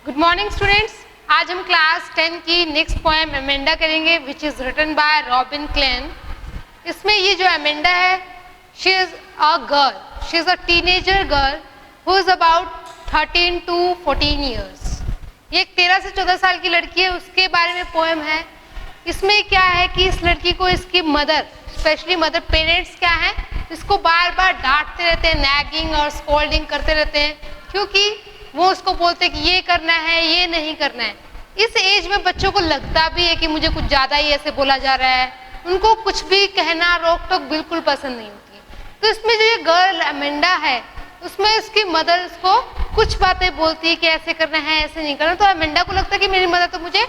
Good morning students. आज हम class 10 की नेक्स्ट पोएम अमेंडा करेंगे which is written by Robin Klein. इसमें ये जो अमेंडा है, she is a girl, she is a teenager girl who is about 13 to 14 years. ये एक 13 से 14 साल की लड़की है, उसके बारे में पोएम है। इसमें क्या है कि इस लड़की को इसकी मदर, स्पेशली मदर पेरेंट्स क्या है, इसको बार बार डांटते रहते हैं, नैगिंग और स्कोल्डिंग करते रहते हैं, क्योंकि वो उसको बोलते हैं कि ये करना है, ये नहीं करना है। इस एज में बच्चों को लगता भी है कि मुझे कुछ ज़्यादा ही ऐसे बोला जा रहा है, उनको कुछ भी कहना, रोक टोक बिल्कुल पसंद नहीं होती है। तो इसमें जो ये गर्ल अमेंडा है, उसमें इसकी मदर उसको कुछ बातें बोलती है कि ऐसे करना है, ऐसे नहीं करना। तो अमेंडा को लगता है कि मेरी मदर तो मुझे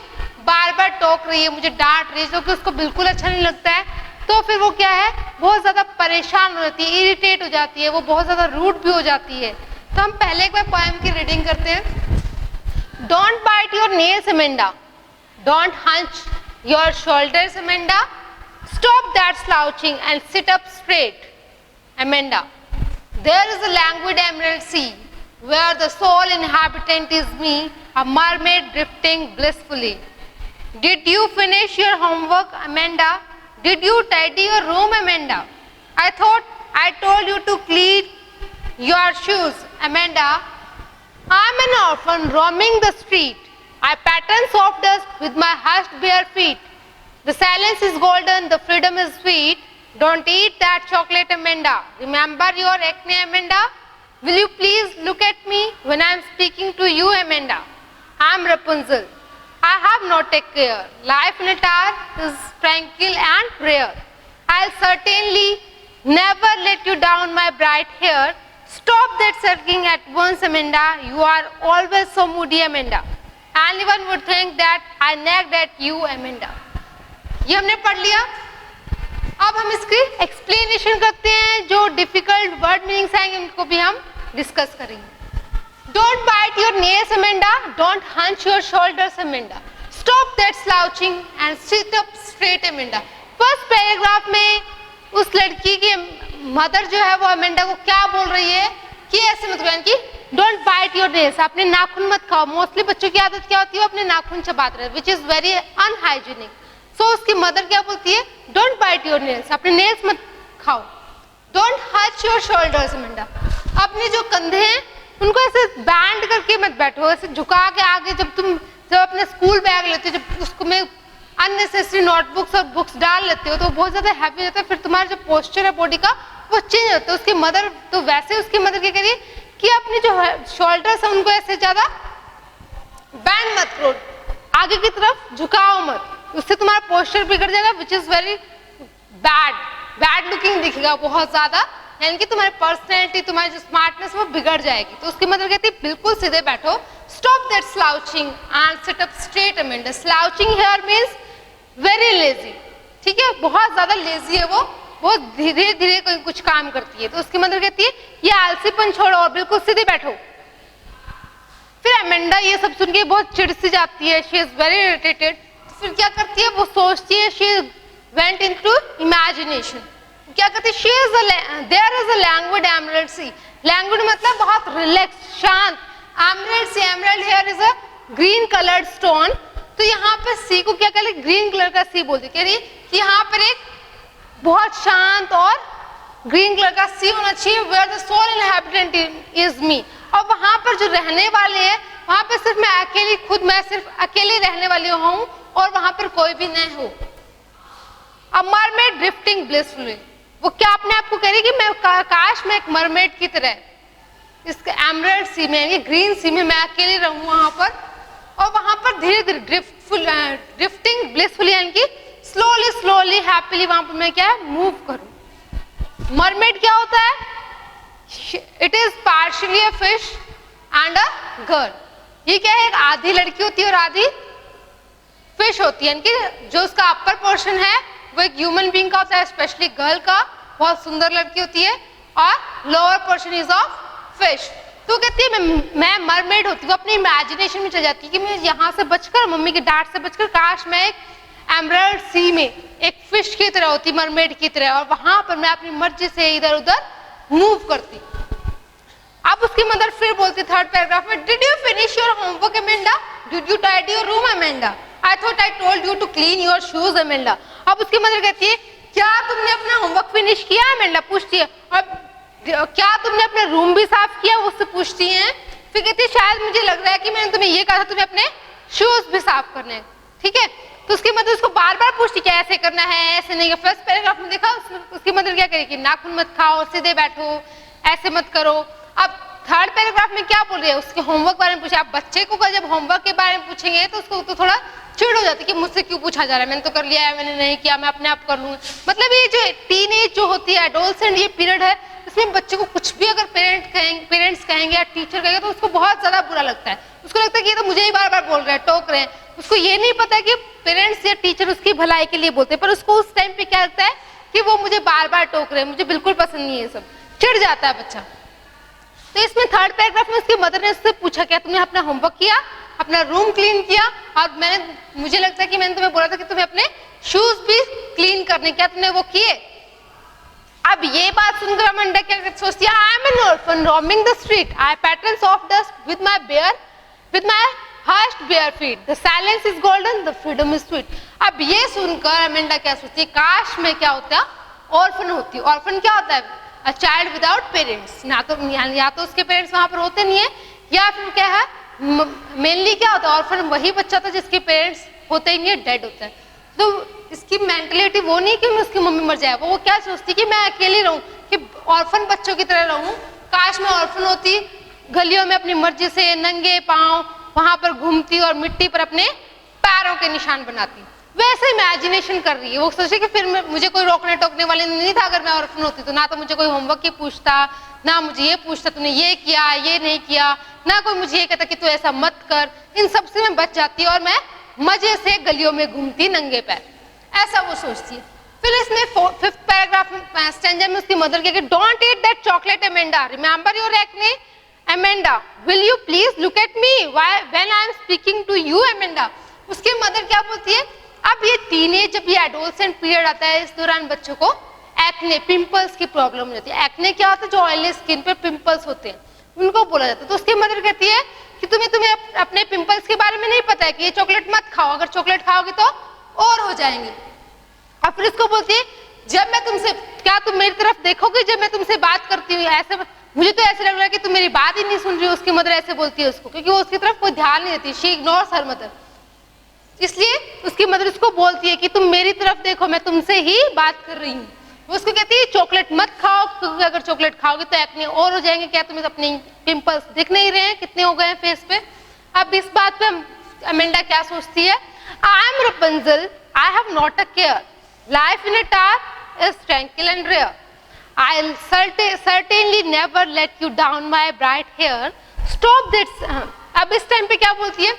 बार बार टोक रही है, मुझे डांट रही है, जो कि उसको बिल्कुल अच्छा नहीं लगता है। तो फिर वो क्या है, बहुत ज़्यादा परेशान हो जाती है, इरिटेट हो जाती है, वो बहुत ज़्यादा रूड भी हो जाती है। तो हम पहले एक बार पोएम की रीडिंग करते हैं। Don't bite your nails Amanda, don't hunch your shoulders Amanda, stop that slouching and sit up straight Amanda. There is a languid emerald sea where the sole inhabitant is me, a mermaid drifting blissfully. Did you finish your homework, Amanda? Did you tidy your room, Amanda? I thought I told you to clean your shoes, Amanda. I'm an orphan roaming the street. I pattern soft dust with my hushed bare feet. The silence is golden, the freedom is sweet. Don't eat that chocolate, Amanda. Remember your acne, Amanda. Will you please look at me when I'm speaking to you, Amanda? I'm Rapunzel. I have not a care. Life in a tower is tranquil and rare. I'll certainly never let you down, my bright hair. Stop that sulking at once, Amanda. You are always so moody, Amanda. Anyone would think that I nagged at you, Amanda. ये हमने पढ़ लिया। अब हम इसकी explanation करते हैं, जो डिफिकल्ट वर्ड मीनिंग्स आएंगे उनको भी हम डिस्कस करेंगे। Don't bite your nails Amanda, don't hunch your shoulders Amanda, stop that slouching and sit up straight Amanda. First paragraph में उस लड़की की मदर जो है वो अमेंडा को क्या बोल रही है कि ऐसे मत करो, कि डोंट बाइट योर नेल्स, अपने नाखून मत खाओ। मोस्टली बच्चों की आदत क्या होती है, वो अपने नाखून चबाते रहते, विच इज वेरी अनहाइजीनिक। सो उसकी मदर क्या बोलती है, डोंट बाइट योर नेल्स, अपने नेल्स मत खाओ। Don't Hutch your shoulders Amanda, अपने जो कंधे हैं उनको ऐसे बैंड करके मत बैठो, ऐसे झुका के आगे। जब अपने स्कूल बैग लेते हो, जब उसको में अननेसेसरी नोटबुक्स और बुक्स डाल लेते हो तो बहुत ज्यादा हैवी होता है, फिर तुम्हारा जो पोस्चर है बॉडी का वो चेंज होता है। उसकी मदर तो वैसे उसकी मदर क्या करिए कि अपने जो शोल्डर्स है उनको ऐसे ज्यादा बैंड मत करो, आगे की तरफ झुकाओ मत, उससे तुम्हारा पोस्चर बिगड़ जाएगा, which is very bad looking दिखेगा बहुत ज्यादा, यानी कि तुम्हारी पर्सनैलिटी, तुम्हारी जो स्मार्टनेस वो बिगड़ जाएगी। तो उसकी मदर कहती है बिल्कुल सीधे बैठो। Stop that slouching and sit up straight Amanda. Slouching here means very lazy, ठीक है, बहुत ज्यादा लेजी है वो, बहुत धीरे धीरे कोई कुछ काम करती है। तो उसकी मदर कहती है ये आलसीपन छोड़ो और बिल्कुल सीधे बैठो। फिर अमेंडा ये सब सुन के बहुत चिढ़ सी जाती है, शी इज वेरी इरिटेटेड। फिर क्या करती है, वो सोचती है, शी वेंट इनटू इमेजिनेशन। क्या करती है, there is a languid emerald sea. Languid मतलब बहुत रिलैक्स, शांत। Emerald sea, emerald here is a green coloured stone. तो यहाँ पे सी को क्या कहते हैं, ग्रीन कलर का सी बोलती, कह रही कि यहाँ पर एक बहुत शांत और ग्रीन कलर का सी होना चाहिए, where the sole inhabitant is me. और वहां पर जो रहने वाले हैं, वहां पर सिर्फ मैं अकेली, खुद मैं सिर्फ अकेली रहने वाली हूँ और वहां पर कोई भी नहीं हो। अ मरमेड ड्रिफ्टिंग ब्लिसफुली, वो क्या अपने आप को कह रही कि मैं काश मैं एक मरमेड की तरह इस एमरल्ड सी में, यानी ग्रीन सी में मैं अकेली रहूं वहां पर, और वहां पर धीरे धीरे ड्रिफ्टिंग ब्लिसफुली, यानी कि स्लोली स्लोली हैप्पीली वहां पर मैं क्या है मूव करूं। मरमेड क्या होता है, it is partially a fish and a girl. ये क्या है, एक आधी लड़की होती है और आधी फिश होती है, यानी कि जो उसका अपर पोर्शन है वो एक ह्यूमन बीइंग का होता है, स्पेशली गर्ल का, बहुत सुंदर लड़की होती है, और lower portion is of fish. तो कहती है मैं मरमेड होती हूँ, अपनी इमेजिनेशन में चल जाती है कि मैं यहाँ से बचकर, मम्मी की डांट से बचकर, काश मैं एक एमरल्ड सी में एक फिश की तरह होती, मरमेड की तरह, और वहां पर मैं अपनी मर्जी से इधर उधर मूव करती। अब उसकी मदर फिर बोलती थर्ड पैराग्राफ में, did you finish your homework Amanda? told you to tidy your room, Amanda. I thought I told you to clean your shoes, Amanda. अब उसकी मदर कहती है क्या तुमने अपना होमवर्क फिनिश किया, Amanda पूछती है। अब क्या तुमने अपना रूम भी साफ किया, उससे पूछती है। फिर कहती है शायद मुझे लग रहा है कि मैंने तुम्हें ये कहा था तुम्हें अपने शूज भी साफ करने हैं, ठीक है। तो उसकी मदर उसको बार बार पूछती क्या ऐसे करना है, ऐसे नहीं। फर्स्ट पैराग्राफ में देखा उसकी मदर क्या करेगी, नाखून मत खाओ, सीधे बैठो, ऐसे मत करो। अब थर्ड पैराग्राफ में क्या बोल रही है, उसके होमवर्क बारे में पूछा। आप बच्चे को जब होमवर्क के बारे में पूछेंगे तो उसको तो थोड़ा चिढ़ हो जाती है कि मुझसे क्यों पूछा जा रहा है, मैंने तो कर लिया है, मैंने नहीं किया, मैं अपने आप कर लूंगा। मतलब ये जो टीनेज जो होती है, एडोलसेंट ये पीरियड है, इसमें बच्चे को कुछ भी अगर पेरेंट्स कहेंगे या टीचर कहेंगे तो उसको बहुत ज्यादा बुरा लगता है। उसको लगता है कि ये तो मुझे ही बार बार बोल रहे हैं, टोक रहे हैं। उसको ये नहीं पता कि पेरेंट्स या टीचर उसकी भलाई के लिए बोलते हैं, पर उसको उस टाइम पे क्या लगता है कि वो मुझे बार बार टोक रहे हैं, मुझे बिल्कुल पसंद नहीं है, ये सब चिढ़ जाता है बच्चा। तो इसमें थर्ड पैराग्राफ में उसकी मदर ने उससे पूछा क्या तुमने अपना होमवर्क किया, अपना रूम क्लीन किया, और मुझे लगता है कि मैंने तुम्हें बोला था कि तुम्हें अपने शूज भी क्लीन करने, क्या तुमने वो किए। अब ये बात सुनकर अमेंडा क्या सोचती है, I am an orphan roaming the street, I pattern of dust with my hushed bare feet, the silence is golden, the freedom is sweet. अब ये सुनकर अमेंडा क्या सोचती है, काश मैं क्या होता ऑर्फन होती। ऑर्फन क्या होता है, अ चाइल्ड विदाउट पेरेंट्स। ना तो या तो उसके पेरेंट्स वहां पर होते नहीं है, या फिर क्या है मेनली क्या होता है ऑर्फन वही बच्चा था जिसके पेरेंट्स होते ही नहीं है, डेड होता है। तो इसकी मेंटलिटी वो नहीं कि उसकी मम्मी मर जाए, वो क्या सोचती कि मैं अकेली रहूं, कि ऑर्फन बच्चों की तरह रहूं। काश मैं ऑर्फन होती, गलियों में अपनी मर्जी से नंगे पांव वहां पर घूमती और मिट्टी पर अपने पैरों के निशान बनाती। वैसे इमेजिनेशन कर रही है, वो सोचे कि फिर मुझे कोई रोकने टोकने वाले नहीं था अगर मैं ऑर्फन होती तो। ना तो मुझे कोई होमवर्क की पूछता, ना मुझे ये पूछता तूने ये किया ये नहीं किया, ना कोई मुझे ये कहता कि तू ऐसा मत कर। इन सब से मैं बच जाती और मैं मजे से गलियों में घूमती नंगे पैर, ऐसा वो सोचती है। फिर इसमें फिफ्थ पैराग्राफ में स्टैंजा में उसकी मदर के don't eat that chocolate Amanda, remember your acne Amanda, will you please look at me when I am speaking to you Amanda. उसकी मदर क्या बोलती है, अब ये टीनेज जब ये एडोलसेंट पीरियड आता है, इस दौरान बच्चों को एक्ने पिंपल्स की प्रॉब्लम होती है। एक्ने क्या होता है, जो ऑयली स्किन पे पिंपल्स होते हैं उनको बोला जाता है। तो उसकी मदर कहती है कि तुम्हें अपने पिंपल्स के बारे में नहीं पता है कि ये चॉकलेट मत खाओ, अगर चॉकलेट खाओगे तो और हो जाएंगे। और फिर उसको बोलती है जब मैं तुमसे, क्या तुम मेरी तरफ देखोगे जब मैं तुमसे बात करती हूँ, ऐसे मुझे तो ऐसे लग रहा है कि तुम मेरी बात ही नहीं सुन रही हो। उसकी मदर ऐसे बोलती है उसको, क्योंकि वो उसकी तरफ कोई ध्यान नहीं देती, शी इग्नोर्स हर मदर। इसलिए उसकी मदर उसको बोलती है कि तुम मेरी तरफ देखो, मैं तुमसे ही बात कर रही हूँ। वो उसको कहती है चॉकलेट मत खाओ, क्योंकि अगर चॉकलेट खाओगे तो एक्ने और हो जाएंगे। क्या तुम्हें अपने पिंपल्स दिख नहीं रहे हैं कितने हो गए हैं फेस पे। अब इस बात पे अमेंडा क्या सोचती है, I am Rapunzel, I have not a care, life in a tower is tranquil and rare, I'll certainly never let you down my bright hair, stop that। अब इस टाइम पे क्या बोलती है,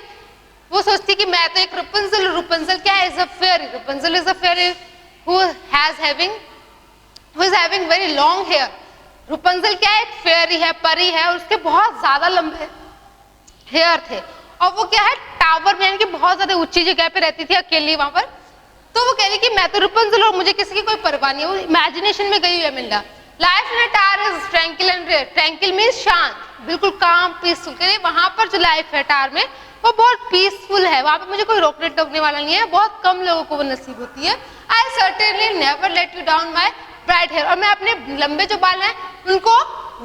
वो सोचती है कि मैं तो एक रपुंजल क्या है, is a fairy, Rapunzel is a fairy who is having very long hair। Rapunzel क्या है, एक फेयरी है, परी है, और उसके बहुत ज्यादा लंबे हेयर थे, और वो क्या है टावर में, यानी कि बहुत ज्यादा ऊंची जगह पे रहती थी अकेली वहां पर। तो वो कह रही कि मैं तो रपुंजल और मुझे किसी की कोई परवाह नहीं है, वो इमेजिनेशन में गई हुई है Amanda. Life in a tower is tranquil and rare, tranquil means शांत, बिल्कुल काम पीसफुल। कह रही वहां पर जो लाइफ है टावर में वो बहुत पीसफुल है, वहां पे मुझे कोई रोकने टोकने वाला नहीं है, बहुत कम लोगों को वो नसीब होती है। I certainly never let you down my bright hair, और मैं अपने लंबे जो बाल हैं उनको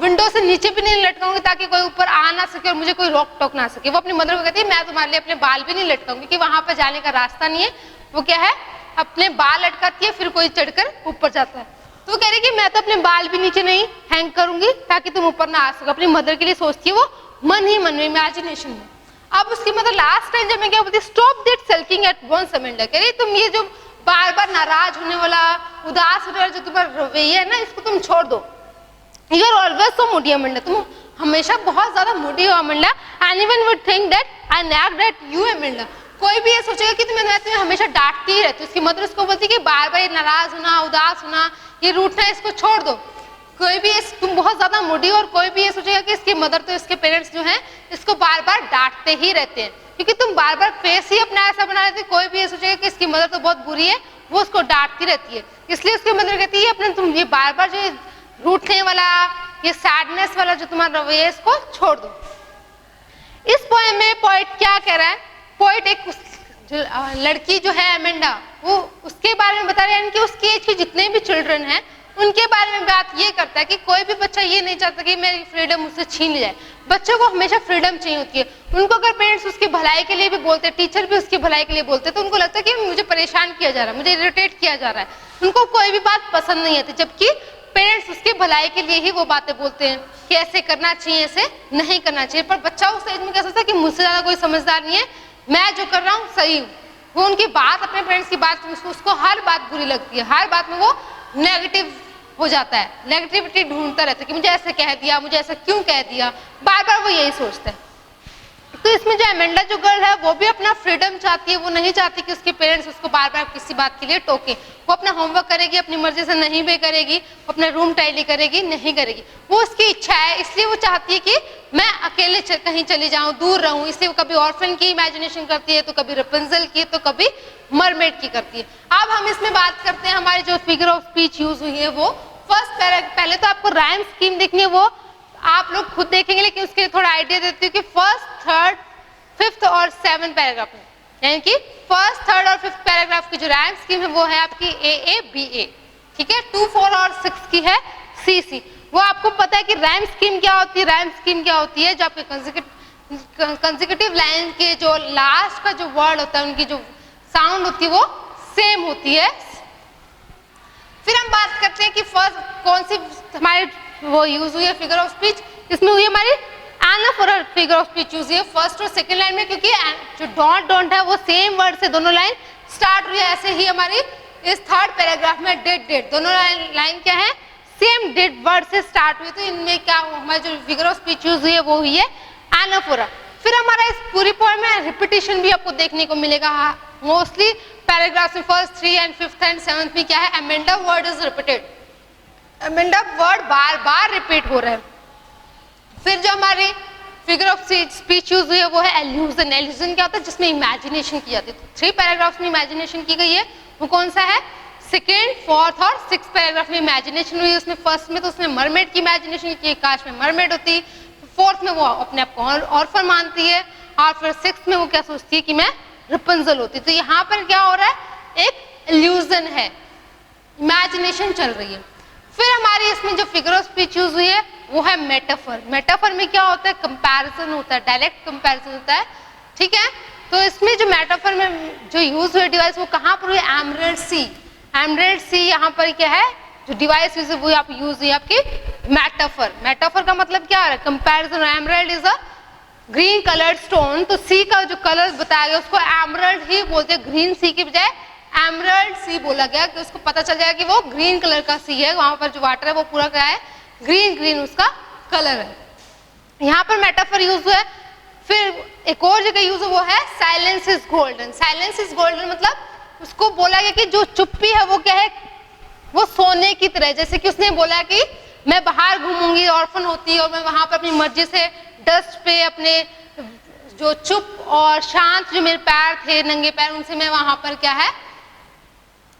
विंडो से नीचे भी नहीं लटकाऊंगी ताकि कोई ऊपर आ ना सके और मुझे कोई रोक टोक ना सके। वो अपनी मदर को कहती है मैं तुम्हारे लिए अपने बाल भी नहीं लटकाऊंगी, क्योंकि वहां पर जाने का रास्ता नहीं है। वो क्या है अपने बाल लटकाती है, फिर कोई चढ़कर ऊपर जाता है। तो कह रही कि मैं तो अपने बाल भी नीचे नहीं हैंग करूंगी ताकि तुम ऊपर ना आ सको। अपनी मदर के लिए सोचती है वो मन ही मन में, इमेजिनेशन में। अब उसकी मदर लास्ट टाइम जब मैं क्या बोलती, stop that sulking at once Amanda, कह रही तुम ये जो बार बार नाराज होने वाला, उदास होने वाला जो तुम्हारा रवैया है ना, इसको तुम छोड़ दो। You are always so moody Amanda, तुम हमेशा बहुत ज्यादा मूडी हो Amanda. Anyone would think that I nagged at you Amanda, कोई भी ये सोचेगा कि तुम्हें हमेशा डांटती ही रहती। उसकी मदर उसको बोलती कि बार बार ये नाराज होना, उदास होना, ये रूठना, इसको छोड़ दो। कोई भी तुम बहुत ज्यादा मूडी हो, और कोई भी ये सोचेगा कि इसकी मदर तो इसके पेरेंट्स जो हैं इसको बार बार डांटते ही रहते हैं, क्योंकि तुम बार बार फेस ही अपना ऐसा बना रहते। कोई भी ये सोचेगा कि इसकी मदर तो बहुत बुरी है, वो उसको डांटती रहती है। इसलिए उसकी मदर कहती है अपने तुम ये बार बार जो रूठने वाला, ये सैडनेस वाला जो तुम्हारा रवैया है, इसको छोड़ दो। इस पोएम में पोएट क्या कह रहा है पोइट एक जो लड़की जो है एमेंडा, वो उसके बारे में बता रहे हैं कि उसकी एज के जितने भी चिल्ड्रन हैं उनके बारे में बात ये करता है कि कोई भी बच्चा ये नहीं चाहता कि मेरी फ्रीडम मुझसे छीन ली जाए। बच्चों को हमेशा फ्रीडम चाहिए होती है। उनको अगर पेरेंट्स उसकी भलाई के लिए भी बोलते हैं, टीचर भी उसकी भलाई के लिए बोलते हैं, तो उनको लगता है कि मुझे परेशान किया जा रहा है, मुझे इरिटेट किया जा रहा है, उनको कोई भी बात पसंद नहीं आती। जबकि पेरेंट्स उसके भलाई के लिए ही वो बातें बोलते हैं कि ऐसे करना चाहिए, ऐसे नहीं करना चाहिए। पर बच्चा उस एज में क्या सोचता है कि मुझसे ज्यादा कोई समझदार नहीं है, मैं जो कर रहा हूँ सही हूँ। वो उनकी बात, अपने पेरेंट्स की बात, उसको हर बात बुरी लगती है, हर बात में वो नेगेटिव हो जाता है, नेगेटिविटी ढूंढता रहता है कि मुझे ऐसे कह दिया, मुझे ऐसा क्यों कह दिया, बार बार वो यही सोचता है। तो इसमें जो एमेंडा जो गर्ल है वो भी अपना फ्रीडम चाहती है, वो नहीं चाहती कि उसके पेरेंट्स उसको बार बार किसी बात के लिए टोके। वो अपना होमवर्क करेगी, अपनी मर्जी से नहीं भी करेगी, अपना रूम टाइडी करेगी, नहीं करेगी, वो उसकी इच्छा है। इसलिए वो चाहती है कि मैं अकेले कहीं चली जाऊं, दूर रहूं। इसलिए वो कभी ऑर्फन की इमेजिनेशन करती है, तो कभी रेपुंजल की, तो कभी मरमेड की करती है। अब हम इसमें बात करते हैं, हमारी जो फिगर ऑफ स्पीच यूज हुई है वो फर्स्ट पैराग्राफ। पहले तो आपको राइम स्कीम देखनी है, वो आप लोग खुद देखेंगे, लेकिन उसके लिए थोड़ा आइडिया देती हूँ कि फर्स्ट, थर्ड, फिफ्थ और सेवंथ पैराग्राफ में, यानी कि फर्स्ट, थर्ड और फिफ्थ पैराग्राफ की जो राइम स्कीम है वो है आपकी ए बी ए, ठीक है। 2, 4 और 6 की है सी सी। वो आपको पता है कि राइम स्कीम क्या होती है। राइम स्कीम क्या होती है, जो आपके कंसेक्यूटिव लाइन के जो लास्ट का जो वर्ड होता है, उनकी जो साउंड होती है वो सेम होती है। फिर हम बात करते हैं कि फर्स्ट कौन सी हमारे वो यूज हुई है फिगर ऑफ स्पीच। इसमें हुई हमारी anaphora figure of speech use हुई है फर्स्ट और सेकंड लाइन में, क्योंकि जो डॉट डॉट है वो सेम वर्ड से दोनों लाइन स्टार्ट हुई है। ऐसे ही हमारी इस थर्ड पैराग्राफ में डेट डेट दोनों लाइन क्या है, सेम डेट वर्ड से स्टार्ट हुई। तो इनमें क्या हमारी जो फिगर ऑफ स्पीच यूज हुई है वो हुई है एनाफोरा। फिर हमारा इस पूरी पोएम में रिपीटिशन भी आपको देखने को मिलेगा। मोस्टली पैराग्राफ में first, 3 and 5th and 7th में क्या है, Amanda word is repeated, Amanda word bar bar repeat हो रहा है। फिर जो हमारी फिगर ऑफ स्पीच यूज हुई है वो है एल्यूजन। एल्यूजन क्या होता है, जिसमें इमेजिनेशन की जाती है। तो 3 पैराग्राफ में इमेजिनेशन की गई है, वो कौन सा है, सेकेंड, फोर्थ और 6th पैराग्राफ में इमेजिनेशन हुई है। उसमें फर्स्ट में तो उसने मरमेड की इमेजिनेशन की, काश में मरमेड होती। फोर्थ में वो अपने आप को ऑर्फन मानती है, और फिर 6th में वो क्या सोचती है कि मैं रेपुंजल होती। तो यहाँ पर क्या हो रहा है, एक इल्यूजन है, इमेजिनेशन चल रही है। फिर हमारी इसमें जो फिगर ऑफ स्पीच यूज हुई है वो है मेटाफर। मेटाफर में क्या होता है, कंपैरिजन होता है, डायरेक्ट कंपैरिजन होता है, ठीक है। तो इसमें जो मेटाफर में जो यूज हुई डिवाइस वो कहाँ पर हुई, एमरल्ड सी। एमरल्ड सी यहाँ पर क्या है, जो डिवाइस यूज है वो आप यूज हुई आपकी मेटाफर। मेटाफर का मतलब क्या हो रहा है, comparison. Emerald is a green coloured stone, तो सी का जो कलर बताया गया उसको एमरल्ड ही बोलते हैं, ग्रीन सी की बजाय एमरल्ड सी बोला गया, कि उसको पता चल जाएगा कि वो ग्रीन कलर का सी है। वहां पर जो वाटर है वो पूरा क्या है, ग्रीन ग्रीन उसका कलर है। यहाँ पर मेटाफर यूज हुआ है। फिर एक और जगह यूज वो है silence is golden. Silence is golden मतलब उसको बोला गया कि जो चुप्पी है वो क्या है, वो सोने की तरह। जैसे कि उसने बोला कि मैं बाहर घूमूंगी, ऑर्फन होती, और मैं वहां पर अपनी मर्जी से डस्ट पे अपने जो चुप और शांत जो मेरे पैर थे, नंगे पैर, उनसे मैं वहां पर क्या है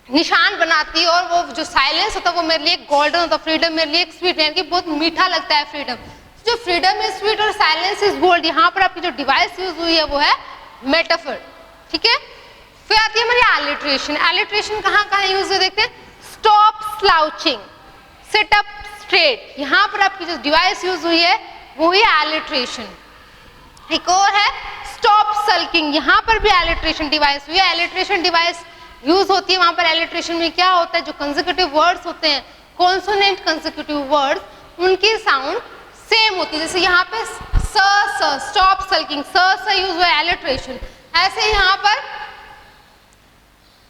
निशान बनाती, और वो जो साइलेंस होता है वो मेरे लिए गोल्डन होता, फ्रीडम मेरे लिए एक स्वीट, यानी कि बहुत मीठा लगता है फ्रीडम। जो फ्रीडम इज स्वीट और साइलेंस इज गोल्ड, यहाँ पर आपकी जो डिवाइस यूज हुई है वो है मेटाफर, ठीक है। फिर आती है हमारी एलिट्रेशन। एलिट्रेशन कहाँ कहाँ यूज हुई देखते हैं, stop slouching, seat up straight, यहाँ पर आपकी जो डिवाइस यूज हुई है वो ही एलिट्रेशन। एक और है स्टॉप सल्किंग, यहाँ पर भी एलिट्रेशन डिवाइस हुई है। एलिट्रेशन डिवाइस यूज होती है, वहां पर एलिट्रेशन में क्या होता है, जो कंसेक्यूटिव वर्ड्स होते हैं, कॉन्सोनेंट कंसेक्यूटिव वर्ड्स, उनकी साउंड सेम होती है। जैसे यहाँ पे स, स्टॉप सल्किंग, स यूज हुआ एलिट्रेशन। ऐसे यहाँ पर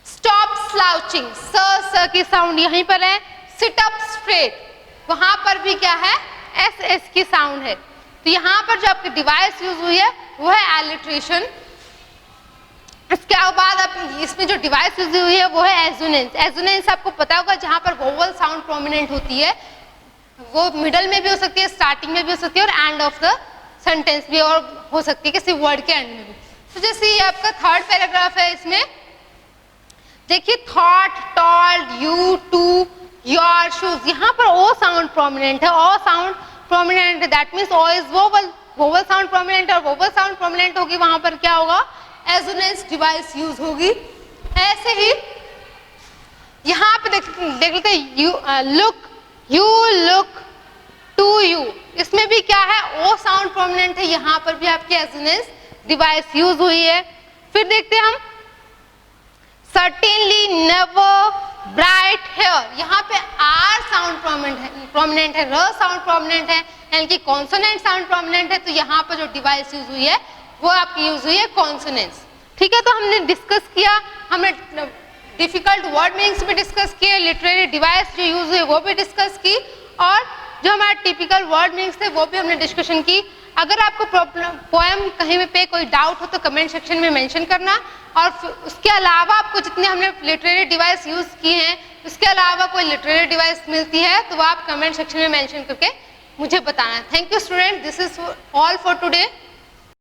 स्टॉप स्लाउचिंग, स की साउंड यहीं पर है। सिट अप स्ट्रेट, वहां पर भी क्या है, एस की साउंड है। तो यहाँ पर जो आपकी डिवाइस यूज हुई है वो है एलिट्रेशन। इसके बाद अब इसमें जो डिवाइस यूज हुई है वो है एजोनेंस। एजोनेंस आपको पता होगा, जहां पर वोवल साउंड प्रोमिनेंट होती है, वो मिडल में भी हो सकती है, स्टार्टिंग में भी हो सकती है, और एंड ऑफ द सेंटेंस भी और हो सकती है, किसी वर्ड के एंड में भी। तो जैसे ये आपका थर्ड पैराग्राफ है, इसमें देखिए thought, told, you, to, your, shoes, यहाँ पर ओ साउंड प्रोमिनेंट है। O sound prominent, that means O is vowel. Vowel sound prominent, और वोवल साउंड प्रोमिनेंट होगी वहां पर क्या होगा, एजोनेंस डिवाइस यूज होगी। ऐसे ही यहाँ पे देख लेते हैं यू लुक टू यू, इसमें भी क्या है ओ साउंड प्रोमिनेंट है, यहाँ पर भी आपकी एजोनेंस डिवाइस यूज हुई है। फिर देखते हैं हम सर्टेनली, नेवर, ब्राइट, हेयर, यहाँ पे आर साउंड प्रोमिनेंट है, र साउंड प्रोमिनेंट है, यानी कि कॉन्सोनेंट साउंड प्रोमिनेंट है, तो यहाँ पर जो डिवाइस यूज हुई है वो आपकी यूज हुई है कॉन्सोनेंट्स। ठीक है, तो हमने डिस्कस किया, हमने डिफिकल्ट वर्ड मीनिंग्स भी डिस्कस किए, लिटरेरी डिवाइस जो यूज हुई वो भी डिस्कस की, और जो हमारे टिपिकल वर्ड मीनिंग्स थे वो भी हमने डिस्कशन की। अगर आपको पोएम कहीं पे कोई डाउट हो तो कमेंट सेक्शन में मेंशन करना, और उसके अलावा आपको जितने हमने लिटरेरी डिवाइस यूज किए हैं उसके अलावा कोई लिटरेरी डिवाइस मिलती है तो वो आप कमेंट सेक्शन में मेंशन करके मुझे बताना। Thank you student, this is all for today.